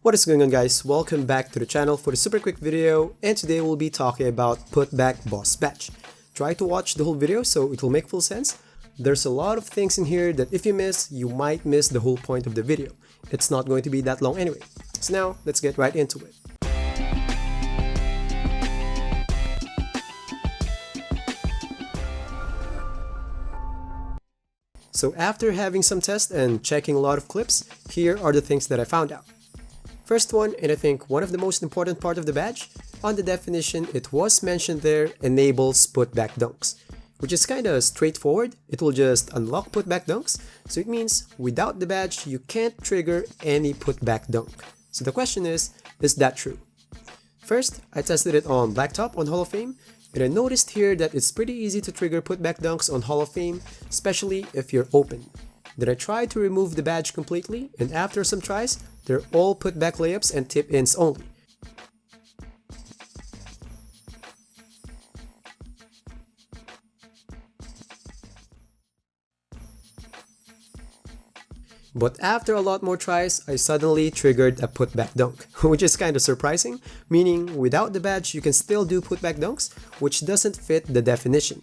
What is going on, guys? Welcome back to the channel for the super quick video, and today we'll be talking about Putback Boss Badge. Try to watch the whole video so it will make full sense. There's a lot of things in here that if you miss, you might miss the whole point of the video. It's not going to be that long anyway. So now, let's get right into it. So after having some tests and checking a lot of clips, here are the things that I found out. First one, and I think one of the most important part of the badge, on the definition it was mentioned there, enables putback dunks. Which is kinda straightforward, it will just unlock putback dunks, so it means without the badge you can't trigger any putback dunk. So the question is that true? First, I tested it on Blacktop on Hall of Fame, and I noticed here that it's pretty easy to trigger putback dunks on Hall of Fame, especially if you're open. Then I tried to remove the badge completely, and after some tries, they're all putback layups and tip-ins only. But after a lot more tries, I suddenly triggered a putback dunk, which is kinda surprising, meaning without the badge you can still do putback dunks, which doesn't fit the definition.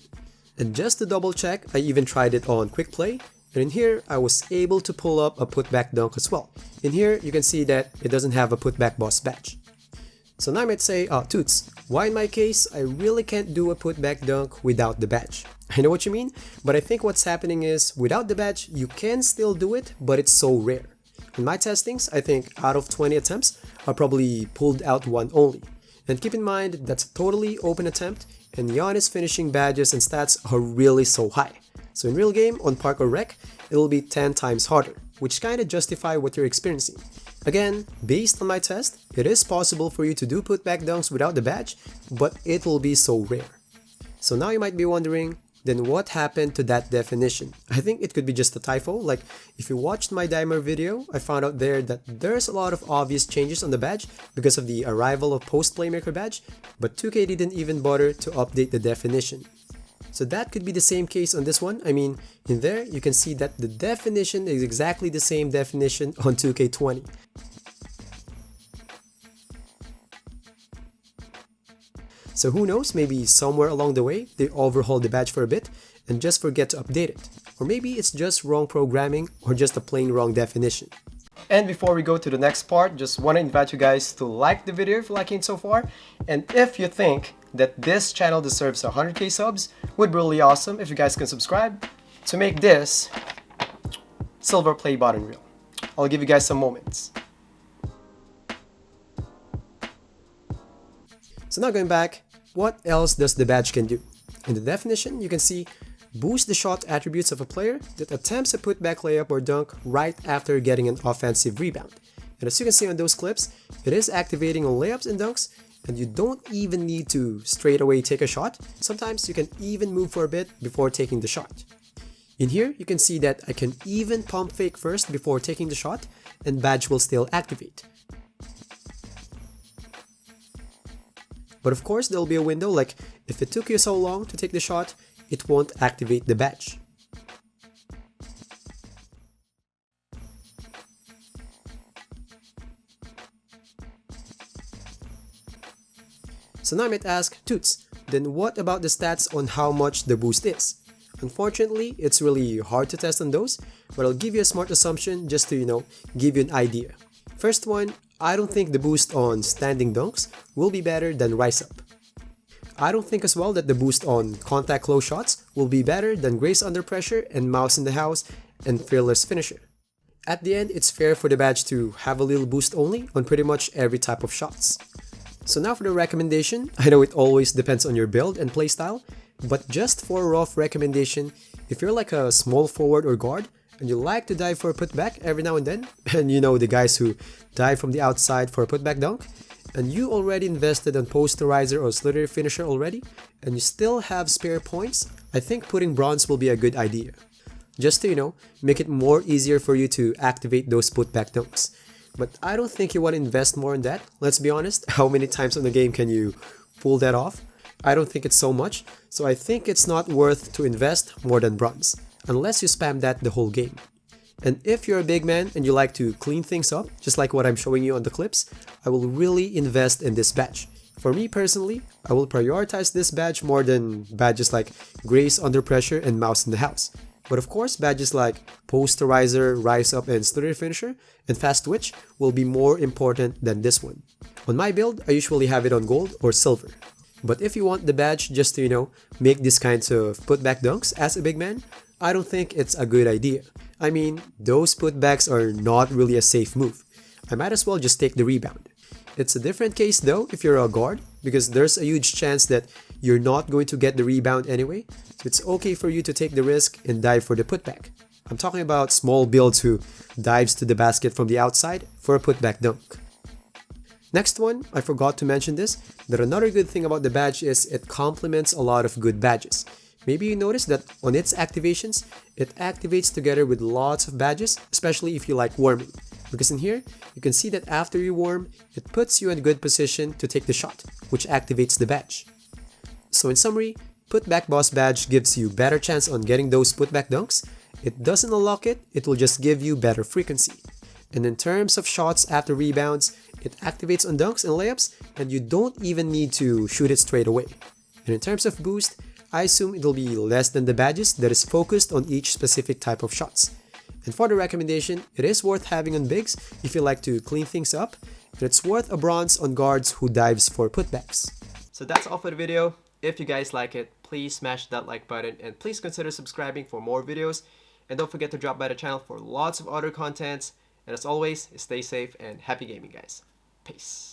And just to double check, I even tried it on quick play, and in here I was able to pull up a putback dunk as well. In here you can see that it doesn't have a putback boss badge. So now I might say, Toots, why in my case I really can't do a putback dunk without the badge? I know what you mean, but I think what's happening is without the badge you can still do it, but it's so rare. In my testings, I think out of 20 attempts, I probably pulled out one only. And keep in mind that's a totally open attempt, and Giannis finishing badges and stats are really so high. So in real game, on park or rec, it'll be 10 times harder, which kinda justify what you're experiencing. Again, based on my test, it is possible for you to do putback dunks without the badge, but it will be so rare. So now you might be wondering, then what happened to that definition? I think it could be just a typo. Like, if you watched my Dimer video, I found out there that there's a lot of obvious changes on the badge because of the arrival of Post Playmaker badge, but 2K didn't even bother to update the definition. So that could be the same case on this one. I mean, in there you can see that the definition is exactly the same definition on 2K20. So who knows, maybe somewhere along the way they overhaul the badge for a bit and just forget to update it. Or maybe it's just wrong programming or just a plain wrong definition. And before we go to the next part, just want to invite you guys to like the video if you're liking it so far. And if you think that this channel deserves 100k subs, would be really awesome if you guys can subscribe to make this silver play button real. I'll give you guys some moments. So now going back, what else does the badge can do? In the definition, you can see boost the shot attributes of a player that attempts a putback layup or dunk right after getting an offensive rebound. And as you can see on those clips, it is activating on layups and dunks, and you don't even need to straight away take a shot. Sometimes you can even move for a bit before taking the shot. In here, you can see that I can even pump fake first before taking the shot, and badge will still activate. But of course, there'll be a window, like if it took you so long to take the shot, it won't activate the badge. So now I might ask, Toots, then what about the stats on how much the boost is? Unfortunately, it's really hard to test on those, but I'll give you a smart assumption just to, give you an idea. First one, I don't think the boost on standing dunks will be better than Rise Up. I don't think as well that the boost on contact close shots will be better than Grace Under Pressure and Mouse in the House and Fearless Finisher. At the end, it's fair for the badge to have a little boost only on pretty much every type of shots. So now for the recommendation, I know it always depends on your build and playstyle, but just for a rough recommendation, if you're like a small forward or guard, and you like to dive for a putback every now and then, and you know the guys who dive from the outside for a putback dunk, and you already invested on posterizer or slither finisher already, and you still have spare points, I think putting bronze will be a good idea. Just to, make it more easier for you to activate those putback dunks. But I don't think you want to invest more in that. Let's be honest, how many times in the game can you pull that off? I don't think it's so much, so I think it's not worth to invest more than bronze, unless you spam that the whole game. And if you're a big man and you like to clean things up, just like what I'm showing you on the clips, I will really invest in this badge. For me personally, I will prioritize this badge more than badges like Grace Under Pressure and Mouse in the House. But of course, badges like Posterizer, Rise Up, and Stutter Finisher, and Fast Twitch will be more important than this one. On my build, I usually have it on gold or silver. But if you want the badge just to, make these kinds of putback dunks as a big man, I don't think it's a good idea. I mean, those putbacks are not really a safe move. I might as well just take the rebound. It's a different case though if you're a guard, because there's a huge chance that you're not going to get the rebound anyway, so it's okay for you to take the risk and dive for the putback. I'm talking about small builds who dives to the basket from the outside for a putback dunk. Next one, I forgot to mention this, that another good thing about the badge is it complements a lot of good badges. Maybe you noticed that on its activations, it activates together with lots of badges, especially if you like warming. Because in here, you can see that after you warm, it puts you in a good position to take the shot, which activates the badge. So in summary, Putback Boss badge gives you better chance on getting those putback dunks. It doesn't unlock it, it will just give you better frequency. And in terms of shots after rebounds, it activates on dunks and layups, and you don't even need to shoot it straight away. And in terms of boost, I assume it'll be less than the badges that is focused on each specific type of shots. And for the recommendation, it is worth having on bigs if you like to clean things up, and it's worth a bronze on guards who dives for putbacks. So that's all for the video. If you guys like it, please smash that like button and please consider subscribing for more videos. And don't forget to drop by the channel for lots of other contents. And as always, stay safe and happy gaming, guys. Peace.